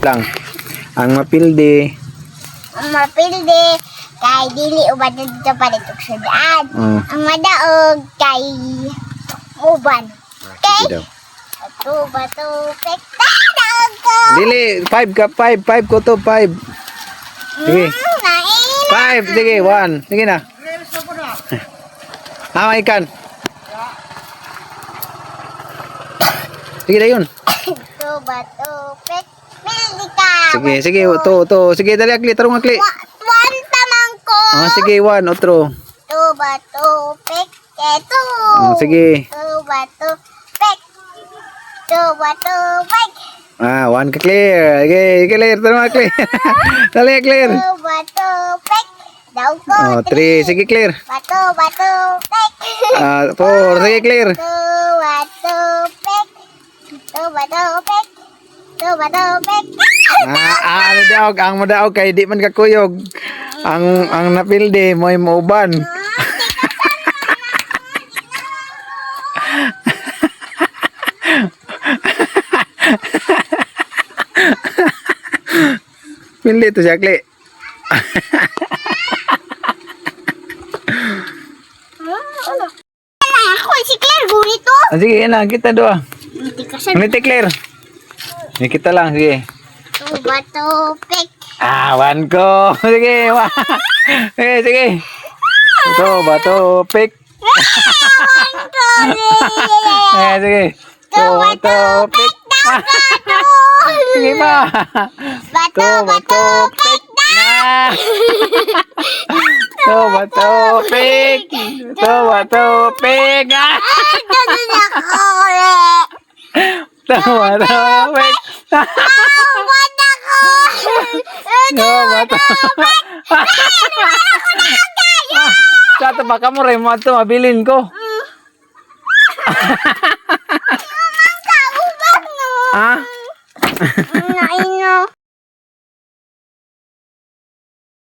lang. Ang mapildi. Ang mapildi kay dili uban dito pa dito sa daan. Ang madaog kay uban. Okay? Bato, pek. Daog ko. Dili, 5 ka, 5 ko to, 5. Sige. 5, sige, 1. Sige na. Ikan. Sige na yun. Bato, pek. Pildi ka. Sige, to. Sige, dali akli, tarong akli. Tuan tamang ko. Sige, 1, otro. Bato, pek. Keto. Sige. Bato, pek. Bato, pek. 1 ka clear. Sige, clear, tarong akli. Dali, clear. Bato, pek. Daog ko. 3, sige, clear. Bato, pek. 4, sige, clear. Bato, pek. Bato, pek. Ano daw, ang madaog kay di man kakuyog. Ang napildi mo'y mauban. Pildi to siya, Kli. Ako si Claire gunito. Sige, yan lang, kita doa. Niti, Claire. Ini kita lang, sige. Bato, pek. 1 ko. Sige, 1. Sige. Bato, pik. Sige. Bato, pik. Sige pa. Bato, pik. Bato, pik. Bato, pik. Bato, pik. Sa ito ba ka mo rin mo ito mabilin ko.